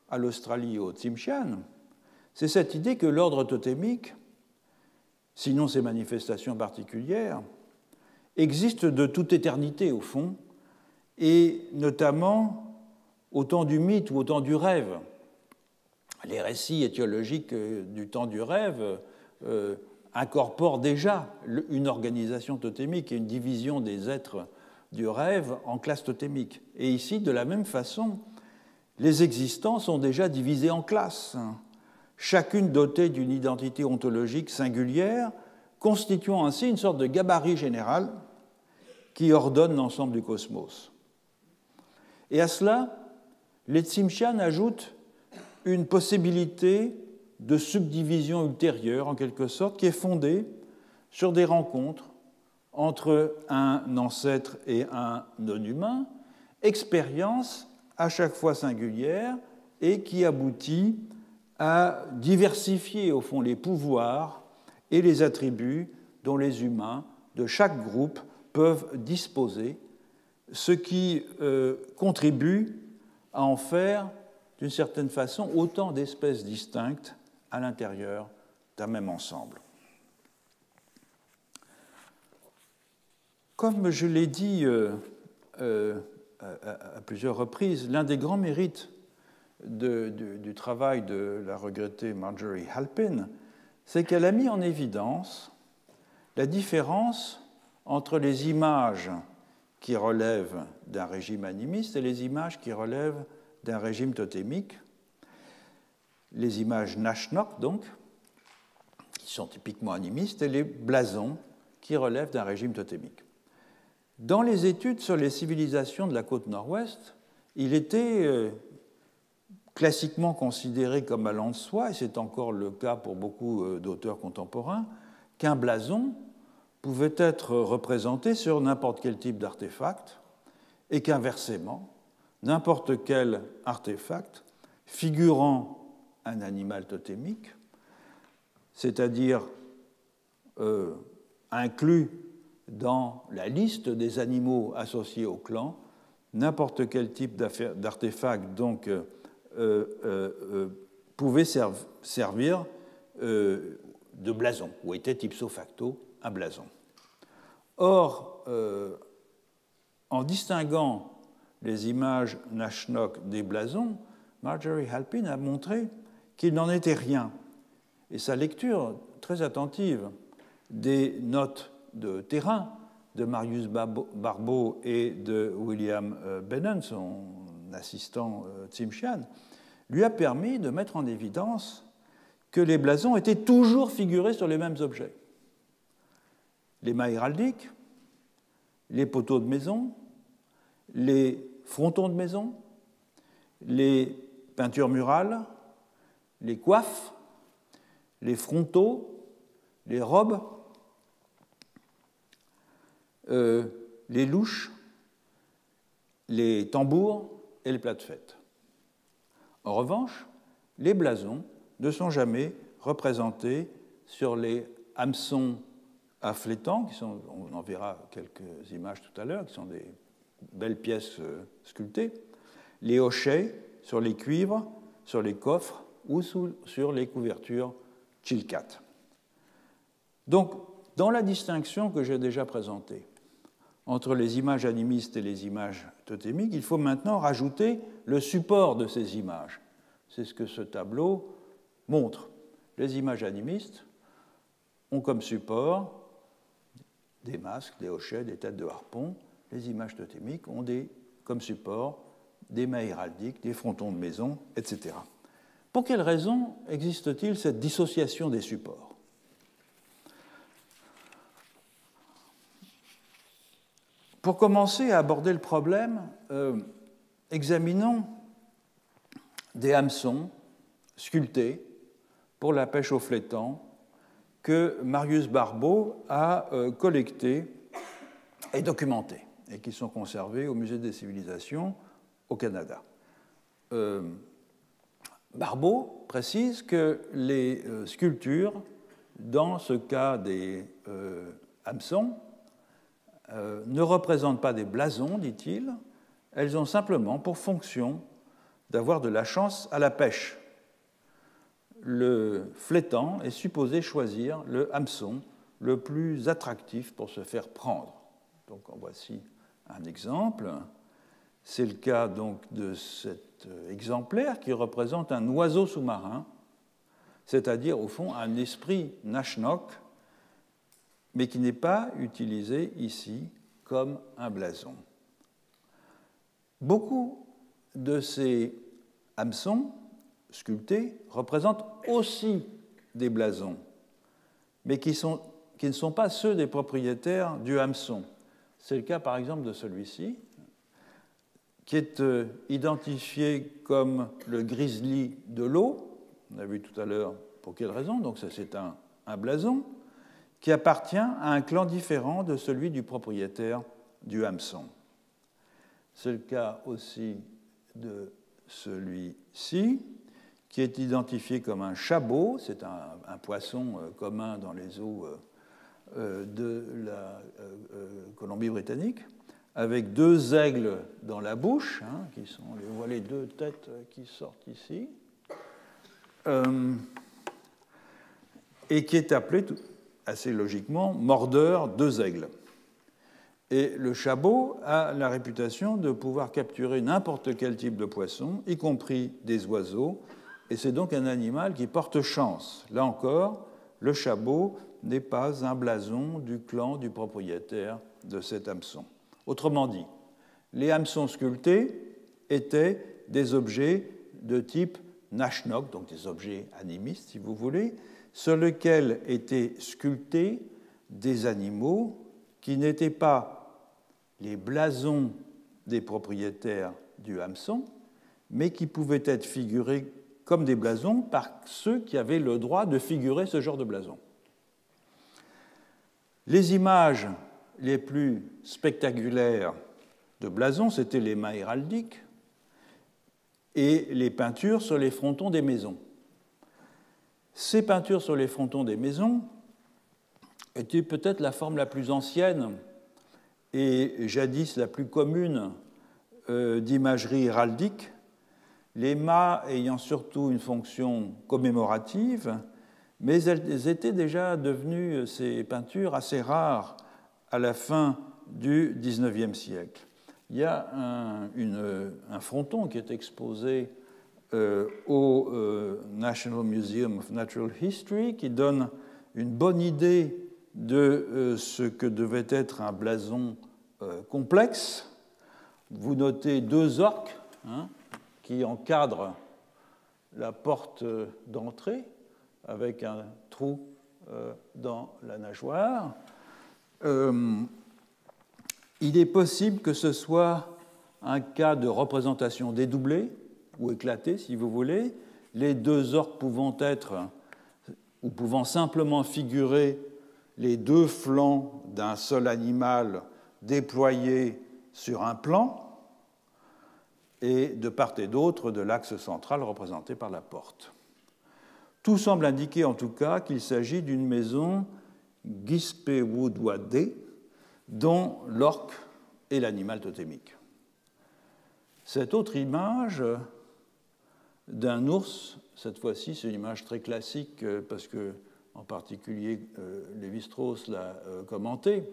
à l'Australie et aux Tsimshian, c'est cette idée que l'ordre totémique, sinon ses manifestations particulières, existe de toute éternité au fond, et notamment au temps du mythe ou au temps du rêve. les récits étiologiques du temps du rêve incorporent déjà une organisation totémique et une division des êtres du rêve en classes totémiques. Et ici, de la même façon, les existants sont déjà divisés en classes, chacune dotée d'une identité ontologique singulière, constituant ainsi une sorte de gabarit général qui ordonne l'ensemble du cosmos. Et à cela, les Tsimshian ajoutent une possibilité de subdivision ultérieure, en quelque sorte, qui est fondée sur des rencontres entre un ancêtre et un non-humain, expérience à chaque fois singulière et qui aboutit à diversifier, au fond, les pouvoirs et les attributs dont les humains de chaque groupe peuvent disposer, ce qui contribue à en faire, d'une certaine façon, autant d'espèces distinctes à l'intérieur d'un même ensemble. Comme je l'ai dit à plusieurs reprises, l'un des grands mérites du travail de la regrettée Marjorie Halpin, c'est qu'elle a mis en évidence la différence entre les images qui relèvent d'un régime animiste et les images qui relèvent d'un régime totémique. Les images Nashnok, donc, qui sont typiquement animistes, et les blasons qui relèvent d'un régime totémique. Dans les études sur les civilisations de la côte nord-ouest, il était classiquement considéré comme allant de soi, et c'est encore le cas pour beaucoup d'auteurs contemporains, qu'un blason pouvait être représenté sur n'importe quel type d'artefact, et qu'inversement, n'importe quel artefact figurant un animal totémique, c'est-à-dire inclus dans la liste des animaux associés au clan, n'importe quel type d'artefact donc pouvait servir de blason, ou était ipso facto un blason. Or, en distinguant les images Nashnok des blasons, Marjorie Halpin a montré qu'il n'en était rien. Et sa lecture très attentive des notes de terrain de Marius Barbeau et de William Bennon, son assistant Tsimshian, lui a permis de mettre en évidence que les blasons étaient toujours figurés sur les mêmes objets. Les mâts héraldiques, les poteaux de maison, les frontons de maison, les peintures murales, les coiffes, les frontaux, les robes, les louches, les tambours et les plats de fête. En revanche, les blasons ne sont jamais représentés sur les hameçons afflétants, on en verra quelques images tout à l'heure, qui sont des belles pièces sculptées, les hochets sur les cuivres, sur les coffres ou sur les couvertures chilkat. Donc, dans la distinction que j'ai déjà présentée entre les images animistes et les images totémiques, il faut maintenant rajouter le support de ces images. C'est ce que ce tableau montre. Les images animistes ont comme support des masques, des hochets, des têtes de harpon. Les images totémiques ont comme support des mâts héraldiques, des frontons de maison, etc. Pour quelles raisons existe-t-il cette dissociation des supports ? Pour commencer à aborder le problème, examinons des hameçons sculptés pour la pêche au flétan que Marius Barbeau a collectés et documentés et qui sont conservés au Musée des civilisations au Canada. Barbeau précise que les sculptures, dans ce cas des hameçons, ne représentent pas des blasons, dit-il, elles ont simplement pour fonction d'avoir de la chance à la pêche. Le flétan est supposé choisir le hameçon le plus attractif pour se faire prendre. Donc en voici un exemple. C'est le cas donc de cette exemplaire qui représente un oiseau sous-marin, c'est-à-dire au fond un esprit Nashnok, mais qui n'est pas utilisé ici comme un blason. Beaucoup de ces hameçons sculptés représentent aussi des blasons, mais qui ne sont pas ceux des propriétaires du hameçon. C'est le cas par exemple de celui-ci, qui est identifié comme le grizzly de l'eau. On a vu tout à l'heure pour quelle raison, donc ça c'est un blason, qui appartient à un clan différent de celui du propriétaire du hameçon. C'est le cas aussi de celui-ci, qui est identifié comme un chabot, c'est un poisson commun dans les eaux de la Colombie-Britannique, avec deux aigles dans la bouche, qui sont, on voit les deux têtes qui sortent ici, et qui est appelé assez logiquement mordeur deux aigles. Et le chabot a la réputation de pouvoir capturer n'importe quel type de poisson, y compris des oiseaux, et c'est donc un animal qui porte chance. Là encore, le chabot n'est pas un blason du clan du propriétaire de cet hameçon. Autrement dit, les hameçons sculptés étaient des objets de type Nashnok, donc des objets animistes, si vous voulez, sur lesquels étaient sculptés des animaux qui n'étaient pas les blasons des propriétaires du hameçon, mais qui pouvaient être figurés comme des blasons par ceux qui avaient le droit de figurer ce genre de blason. Les images les plus spectaculaires de blasons, c'étaient les mâts héraldiques et les peintures sur les frontons des maisons. Ces peintures sur les frontons des maisons étaient peut-être la forme la plus ancienne et jadis la plus commune d'imagerie héraldique, les mâts ayant surtout une fonction commémorative, mais elles étaient déjà devenues, ces peintures, assez rares à la fin du XIXe siècle. Il y a un fronton qui est exposé au National Museum of Natural History qui donne une bonne idée de ce que devait être un blason complexe. Vous notez deux orques qui encadrent la porte d'entrée avec un trou dans la nageoire. Il est possible que ce soit un cas de représentation dédoublée ou éclatée, si vous voulez, les deux orques pouvant être ou pouvant simplement figurer les deux flancs d'un seul animal déployé sur un plan, et de part et d'autre de l'axe central représenté par la porte. Tout semble indiquer en tout cas qu'il s'agit d'une maison Gispewoodwade, dont l'orque est l'animal totémique. Cette autre image d'un ours, cette fois-ci c'est une image très classique parce que en particulier Lévi-Strauss l'a commenté,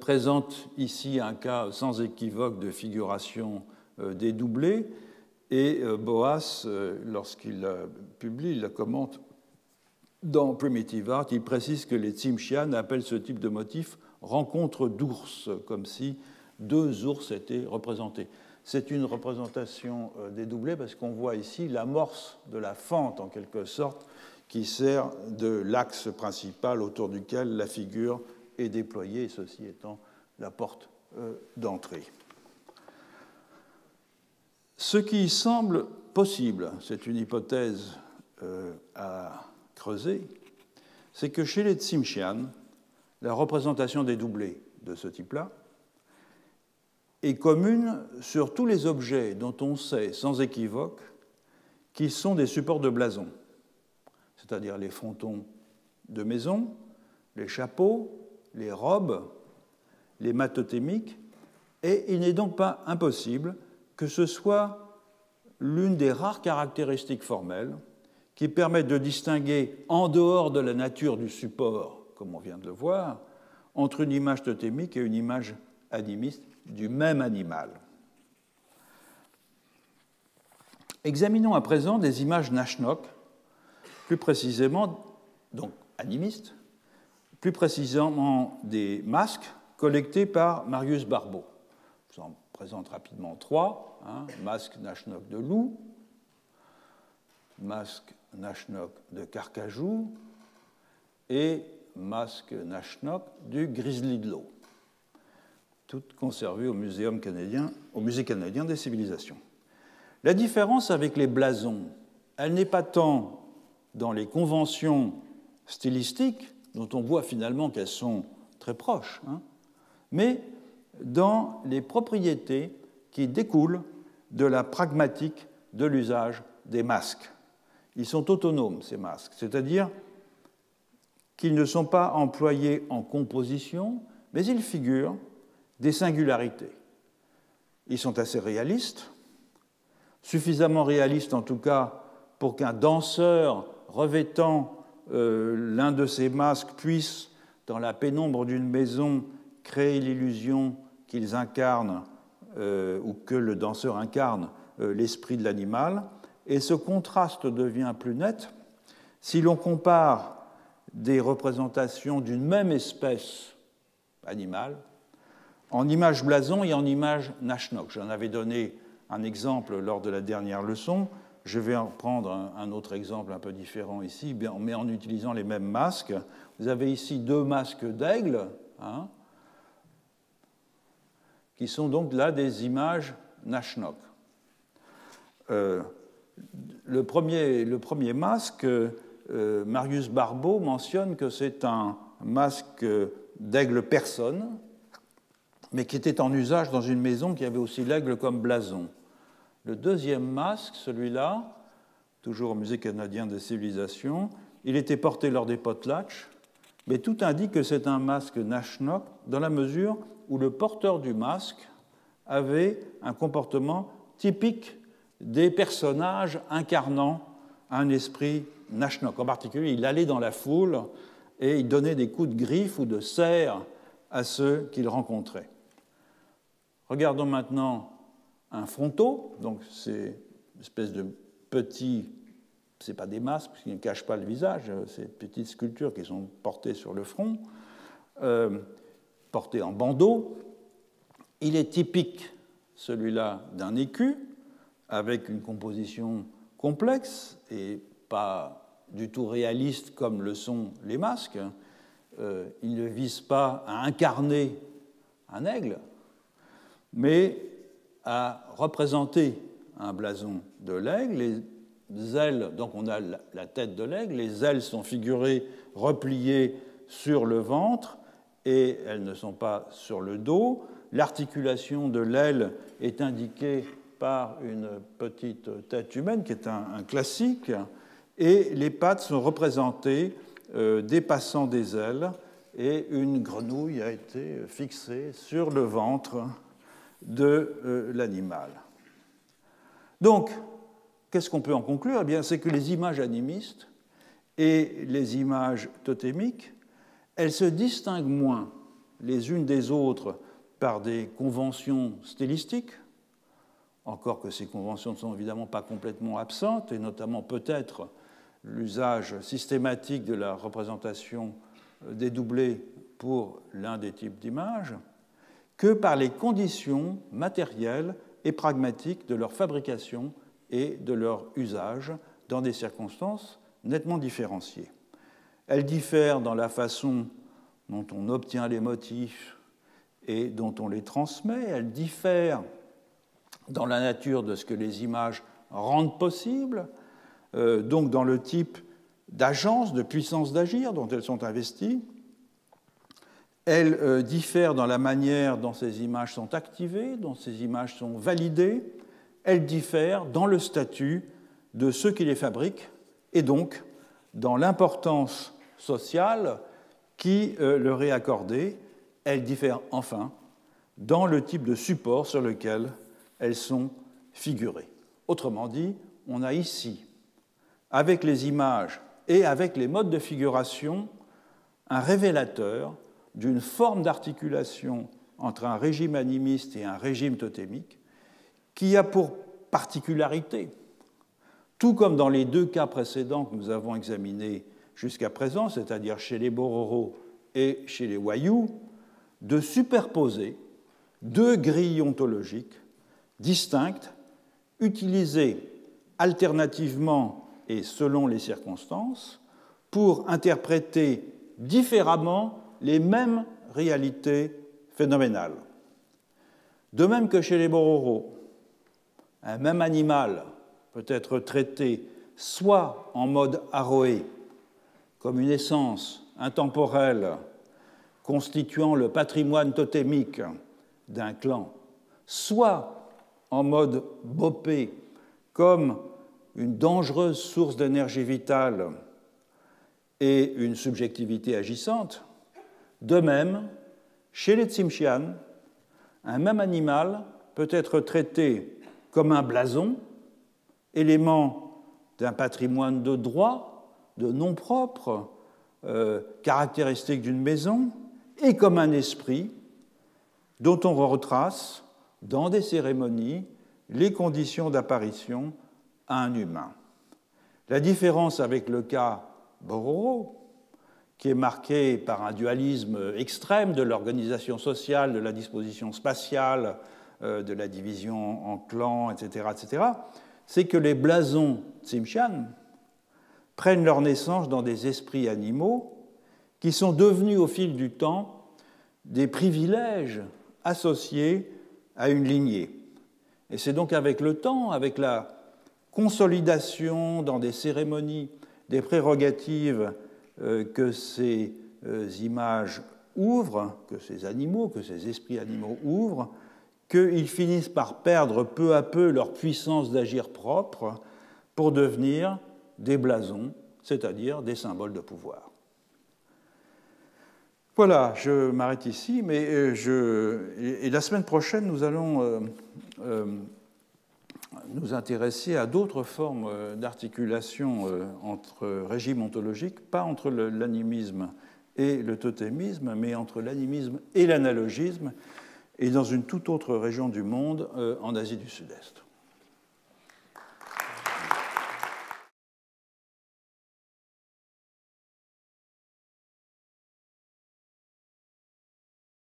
présente ici un cas sans équivoque de figuration dédoublée, et Boas, lorsqu'il publie, il la commente dans Primitive Art, il précise que les Tsimshian appellent ce type de motif rencontre d'ours, comme si deux ours étaient représentés. C'est une représentation dédoublée parce qu'on voit ici l'amorce de la fente, en quelque sorte, qui sert de l'axe principal autour duquel la figure est déployée, ceci étant la porte d'entrée. Ce qui semble possible, c'est une hypothèse à creuser, c'est que chez les Tsimshian, la représentation dédoublée de ce type-là est commune sur tous les objets dont on sait sans équivoque qu'ils sont des supports de blason, c'est-à-dire les frontons de maison, les chapeaux, les robes, les mâts totémiques, et il n'est donc pas impossible que ce soit l'une des rares caractéristiques formelles qui permettent de distinguer, en dehors de la nature du support, comme on vient de le voir, entre une image totémique et une image animiste du même animal. Examinons à présent des images Nashnok, plus précisément, donc animistes, plus précisément des masques collectés par Marius Barbeau. Je vous en présente rapidement trois. Masque Nashnok de loup, masque Nashnok de carcajou et masque Nashnok du grizzly de l'eau, toutes conservées au Musée canadien des civilisations. La différence avec les blasons, elle n'est pas tant dans les conventions stylistiques, dont on voit finalement qu'elles sont très proches, mais dans les propriétés qui découlent de la pragmatique de l'usage des masques. Ils sont autonomes, ces masques, c'est-à-dire qu'ils ne sont pas employés en composition, mais ils figurent des singularités. Ils sont assez réalistes, suffisamment réalistes en tout cas pour qu'un danseur revêtant l'un de ces masques puisse, dans la pénombre d'une maison, créer l'illusion qu'ils incarnent ou que le danseur incarne l'esprit de l'animal. Et ce contraste devient plus net si l'on compare des représentations d'une même espèce animale en image blason et en image Nashnok. J'en avais donné un exemple lors de la dernière leçon. Je vais en prendre un autre exemple un peu différent ici, mais en utilisant les mêmes masques. Vous avez ici deux masques d'aigle, qui sont donc là des images Nashnok. Le premier masque, Marius Barbeau mentionne que c'est un masque d'aigle personne, mais qui était en usage dans une maison qui avait aussi l'aigle comme blason. Le deuxième masque, celui-là, toujours au Musée canadien des civilisations, il était porté lors des potlatches, mais tout indique que c'est un masque Nashnok dans la mesure où le porteur du masque avait un comportement typique des personnages incarnant un esprit Nashnok. En particulier, il allait dans la foule et il donnait des coups de griffe ou de serre à ceux qu'il rencontrait. Regardons maintenant un fronteau, donc c'est une espèce de petit, ce n'est pas des masques, parce qu'ils ne cachent pas le visage, ces petites sculptures qui sont portées sur le front, portées en bandeau. Il est typique, celui-là, d'un écu, avec une composition complexe et pas du tout réaliste comme le sont les masques. Il ne vise pas à incarner un aigle, mais à représenter un blason de l'aigle. Les ailes, donc on a la tête de l'aigle, les ailes sont figurées repliées sur le ventre et elles ne sont pas sur le dos. L'articulation de l'aile est indiquée par une petite tête humaine qui est un classique, et les pattes sont représentées dépassant des ailes, et une grenouille a été fixée sur le ventre de l'animal. Donc, qu'est-ce qu'on peut en conclure ? Eh bien, c'est que les images animistes et les images totémiques, elles se distinguent moins les unes des autres par des conventions stylistiques, encore que ces conventions ne sont évidemment pas complètement absentes, et notamment peut-être l'usage systématique de la représentation dédoublée pour l'un des types d'images, que par les conditions matérielles et pragmatiques de leur fabrication et de leur usage dans des circonstances nettement différenciées. Elles diffèrent dans la façon dont on obtient les motifs et dont on les transmet, elles diffèrent dans la nature de ce que les images rendent possible, donc dans le type d'agence, de puissance d'agir dont elles sont investies. Elles diffèrent dans la manière dont ces images sont activées, dont ces images sont validées. Elles diffèrent dans le statut de ceux qui les fabriquent et donc dans l'importance sociale qui leur est accordée. Elles diffèrent enfin dans le type de support sur lequel elles sont figurées. Autrement dit, on a ici, avec les images et avec les modes de figuration, un révélateur d'une forme d'articulation entre un régime animiste et un régime totémique qui a pour particularité tout comme dans les deux cas précédents que nous avons examinés jusqu'à présent, c'est-à-dire chez les Bororo et chez les Wayuu, de superposer deux grilles ontologiques distinctes, utilisées alternativement et selon les circonstances, pour interpréter différemment les mêmes réalités phénoménales. De même que chez les Bororo, un même animal peut être traité soit en mode Aroé, comme une essence intemporelle constituant le patrimoine totémique d'un clan, soit en mode Bopé, comme une dangereuse source d'énergie vitale et une subjectivité agissante. De même, chez les Tsimshian, un même animal peut être traité comme un blason, élément d'un patrimoine de droit, de nom propre, caractéristique d'une maison, et comme un esprit dont on retrace, dans des cérémonies, les conditions d'apparition à un humain. La différence avec le cas Bororo, qui est marqué par un dualisme extrême de l'organisation sociale, de la disposition spatiale, de la division en clans, etc., c'est que les blasons Tsimshian prennent leur naissance dans des esprits animaux qui sont devenus au fil du temps des privilèges associés à une lignée. Et c'est donc avec le temps, avec la consolidation dans des cérémonies des prérogatives que ces images ouvrent, que ces animaux, que ces esprits animaux ouvrent, qu'ils finissent par perdre peu à peu leur puissance d'agir propre pour devenir des blasons, c'est-à-dire des symboles de pouvoir. Voilà, je m'arrête ici, mais et la semaine prochaine, nous allons nous intéresser à d'autres formes d'articulation entre régimes ontologiques, pas entre l'animisme et le totémisme, mais entre l'animisme et l'analogisme, et dans une toute autre région du monde, en Asie du Sud-Est.